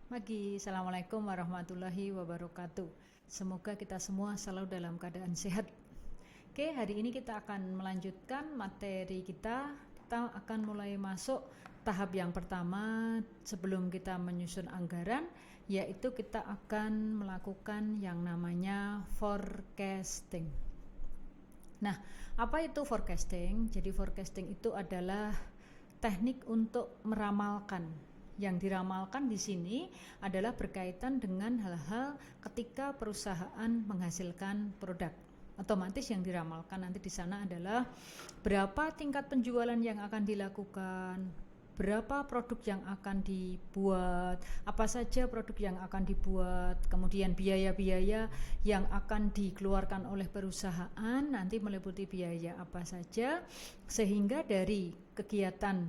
Pagi, Assalamualaikum warahmatullahi wabarakatuh. Semoga kita semua selalu dalam keadaan sehat. Oke, hari ini kita akan melanjutkan materi kita. Kita akan mulai masuk tahap yang pertama sebelum kita menyusun anggaran, yaitu kita akan melakukan yang namanya forecasting. Nah, apa itu forecasting? Jadi forecasting itu adalah teknik untuk meramalkan. Yang diramalkan di sini adalah berkaitan dengan hal-hal ketika perusahaan menghasilkan produk. Otomatis yang diramalkan nanti di sana adalah berapa tingkat penjualan yang akan dilakukan, berapa produk yang akan dibuat, apa saja produk yang akan dibuat, kemudian biaya-biaya yang akan dikeluarkan oleh perusahaan nanti meliputi biaya apa saja, sehingga dari kegiatan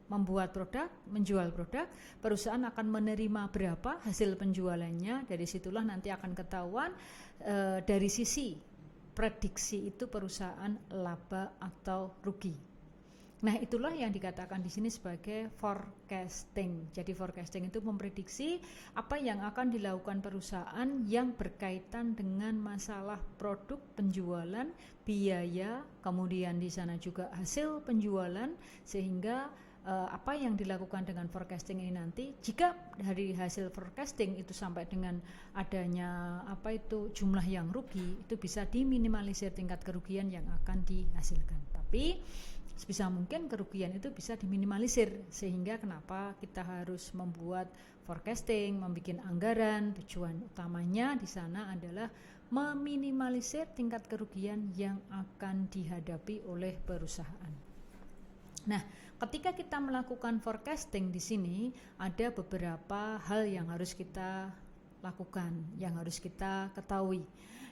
membuat produk, menjual produk, perusahaan akan menerima berapa hasil penjualannya. Dari situlah nanti akan ketahuan dari sisi prediksi itu perusahaan laba atau rugi. Nah, itulah yang dikatakan di sini sebagai forecasting. Jadi forecasting itu memprediksi apa yang akan dilakukan perusahaan yang berkaitan dengan masalah produk, penjualan, biaya, kemudian di sana juga hasil penjualan, sehingga apa yang dilakukan dengan forecasting ini nanti, jika dari hasil forecasting itu sampai dengan adanya jumlah yang rugi, itu bisa diminimalisir tingkat kerugian yang akan dihasilkan. Tapi sebisa mungkin kerugian itu bisa diminimalisir, sehingga kenapa kita harus membuat forecasting, membuat anggaran. Tujuan utamanya di sana adalah meminimalisir tingkat kerugian yang akan dihadapi oleh perusahaan. Nah, ketika kita melakukan forecasting di sini ada beberapa hal yang harus kita lakukan, yang harus kita ketahui.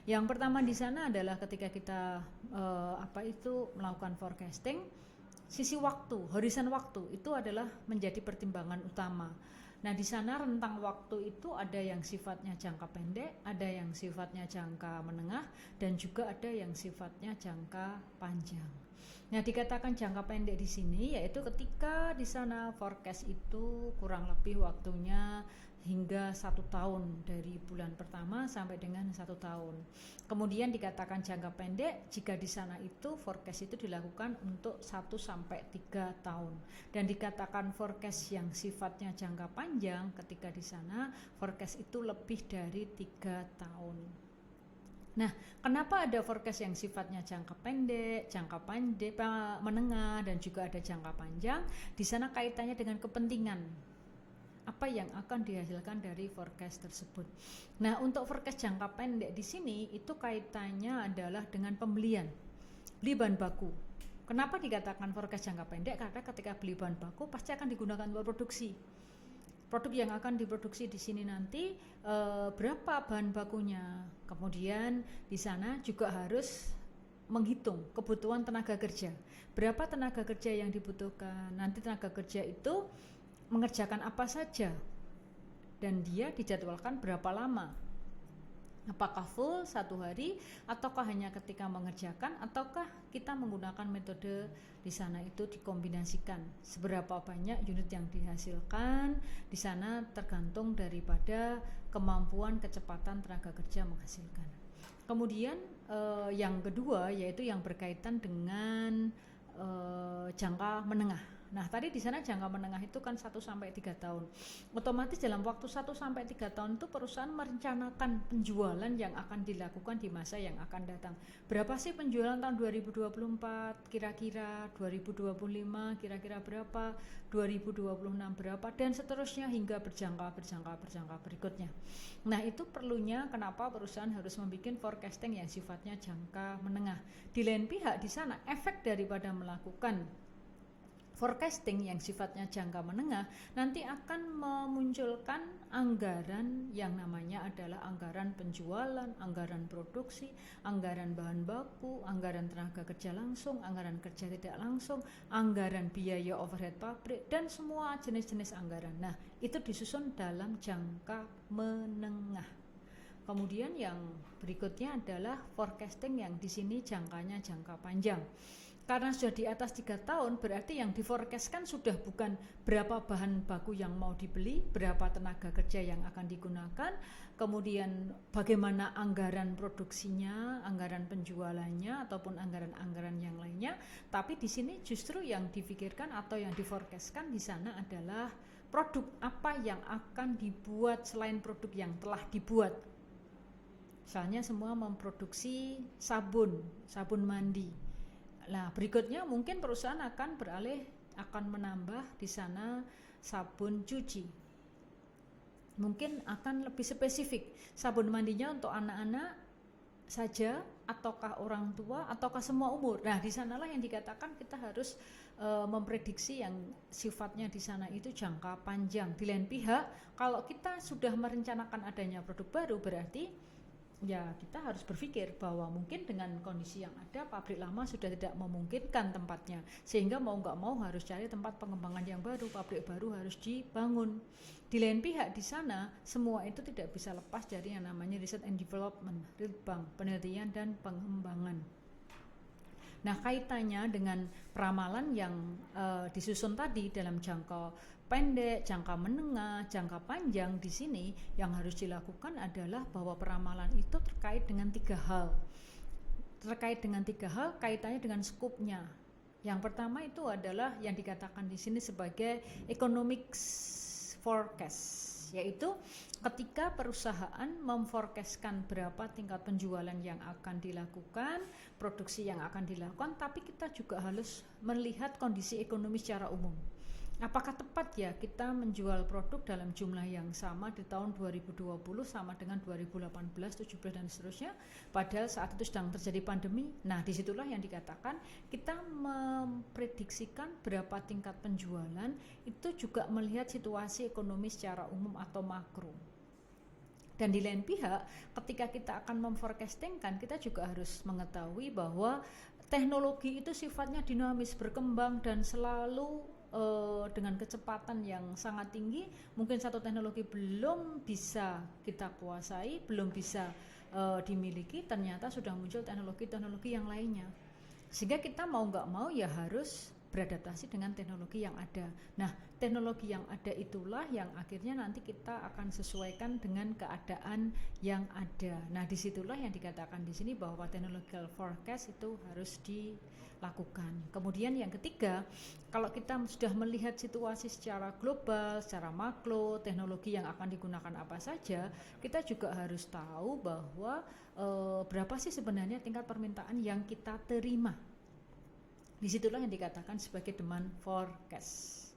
Yang pertama di sana adalah ketika kita melakukan forecasting, sisi waktu, horizon waktu itu adalah menjadi pertimbangan utama. Nah, di sana rentang waktu itu ada yang sifatnya jangka pendek, ada yang sifatnya jangka menengah, dan juga ada yang sifatnya jangka panjang. Nah, dikatakan jangka pendek di sini yaitu ketika di sana forecast itu kurang lebih waktunya hingga 1 tahun, dari bulan pertama sampai dengan 1 tahun. Kemudian dikatakan jangka pendek jika di sana itu forecast itu dilakukan untuk 1 sampai 3 tahun. Dan dikatakan forecast yang sifatnya jangka panjang ketika di sana forecast itu lebih dari 3 tahun. Nah, kenapa ada forecast yang sifatnya jangka pendek, menengah, dan juga ada jangka panjang? Di sana kaitannya dengan kepentingan apa yang akan dihasilkan dari forecast tersebut. Nah, untuk forecast jangka pendek di sini itu kaitannya adalah dengan pembelian, beli bahan baku. Kenapa dikatakan forecast jangka pendek? Karena ketika beli bahan baku pasti akan digunakan untuk produksi. Produk yang akan diproduksi di sini nanti berapa bahan bakunya. Kemudian di sana juga harus menghitung kebutuhan tenaga kerja. Berapa tenaga kerja yang dibutuhkan? Nanti tenaga kerja itu mengerjakan apa saja dan dia dijadwalkan berapa lama. Apakah full 1 hari ataukah hanya ketika mengerjakan, ataukah kita menggunakan metode di sana itu dikombinasikan. Seberapa banyak unit yang dihasilkan di sana tergantung daripada kemampuan kecepatan tenaga kerja menghasilkan. Kemudian yang kedua yaitu yang berkaitan dengan jangka menengah. Nah, tadi di sana jangka menengah itu kan 1 sampai 3 tahun. Otomatis dalam waktu 1 sampai 3 tahun itu perusahaan merencanakan penjualan yang akan dilakukan di masa yang akan datang. Berapa sih penjualan tahun 2024? Kira-kira 2025 kira-kira berapa? 2026 berapa? Dan seterusnya hingga berjangka berikutnya. Nah, itu perlunya kenapa perusahaan harus membuat forecasting yang sifatnya jangka menengah. Di lain pihak di sana efek daripada melakukan forecasting yang sifatnya jangka menengah nanti akan memunculkan anggaran yang namanya adalah anggaran penjualan, anggaran produksi, anggaran bahan baku, anggaran tenaga kerja langsung, anggaran kerja tidak langsung, anggaran biaya overhead pabrik, dan semua jenis-jenis anggaran. Nah, itu disusun dalam jangka menengah. Kemudian yang berikutnya adalah forecasting yang di sini jangkanya jangka panjang. Karena sudah di atas 3 tahun, berarti yang diforecastkan sudah bukan berapa bahan baku yang mau dibeli, berapa tenaga kerja yang akan digunakan, kemudian bagaimana anggaran produksinya, anggaran penjualannya, ataupun anggaran-anggaran yang lainnya. Tapi di sini justru yang difikirkan atau yang diforecastkan di sana adalah produk apa yang akan dibuat selain produk yang telah dibuat. Misalnya semua memproduksi sabun mandi. Nah, berikutnya mungkin perusahaan akan menambah di sana sabun cuci. Mungkin akan lebih spesifik, sabun mandinya untuk anak-anak saja, ataukah orang tua, ataukah semua umur. Nah, di sanalah yang dikatakan kita harus memprediksi yang sifatnya di sana itu jangka panjang. Di lain pihak, kalau kita sudah merencanakan adanya produk baru, berarti ya kita harus berpikir bahwa mungkin dengan kondisi yang ada, pabrik lama sudah tidak memungkinkan tempatnya, sehingga mau nggak mau harus cari tempat pengembangan yang baru, pabrik baru harus dibangun. Di lain pihak di sana semua itu tidak bisa lepas dari yang namanya research and development, penelitian dan pengembangan. Nah, kaitannya dengan peramalan yang disusun tadi dalam jangka pendek, jangka menengah, jangka panjang, di sini yang harus dilakukan adalah bahwa peramalan itu terkait dengan 3 hal. Terkait dengan 3 hal kaitannya dengan skupnya. Yang pertama itu adalah yang dikatakan di sini sebagai economic forecast, yaitu ketika perusahaan memforecastkan berapa tingkat penjualan yang akan dilakukan, produksi yang akan dilakukan, tapi kita juga harus melihat kondisi ekonomi secara umum. Apakah tepat ya kita menjual produk dalam jumlah yang sama di tahun 2020 sama dengan 2018, 17 dan seterusnya, padahal saat itu sedang terjadi pandemi. Nah, disitulah yang dikatakan kita memprediksikan berapa tingkat penjualan itu juga melihat situasi ekonomi secara umum atau makro. Dan di lain pihak, ketika kita akan memforecastingkan, kita juga harus mengetahui bahwa teknologi itu sifatnya dinamis, berkembang, dan selalu dengan kecepatan yang sangat tinggi. Mungkin satu teknologi belum bisa kita kuasai, belum bisa dimiliki, ternyata sudah muncul teknologi-teknologi yang lainnya, sehingga kita mau nggak mau ya harus beradaptasi dengan teknologi yang ada. Nah, teknologi yang ada itulah yang akhirnya nanti kita akan sesuaikan dengan keadaan yang ada. Nah, disitulah yang dikatakan di sini bahwa technological forecast itu harus dilakukan. Kemudian yang ketiga, kalau kita sudah melihat situasi secara global, secara makro, teknologi yang akan digunakan apa saja, kita juga harus tahu bahwa berapa sih sebenarnya tingkat permintaan yang kita terima. Disitulah yang dikatakan sebagai demand forecast.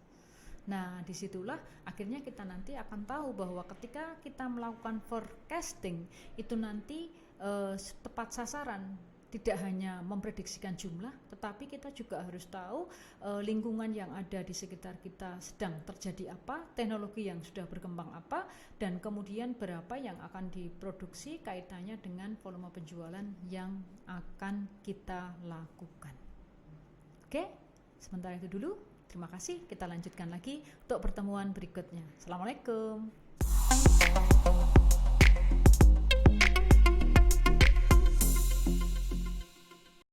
Nah, disitulah akhirnya kita nanti akan tahu bahwa ketika kita melakukan forecasting itu nanti tepat sasaran, tidak hanya memprediksikan jumlah, tetapi kita juga harus tahu lingkungan yang ada di sekitar kita sedang terjadi apa, teknologi yang sudah berkembang apa, dan kemudian berapa yang akan diproduksi kaitannya dengan volume penjualan yang akan kita lakukan. Oke, sementara itu dulu. Terima kasih. Kita lanjutkan lagi untuk pertemuan berikutnya. Assalamualaikum.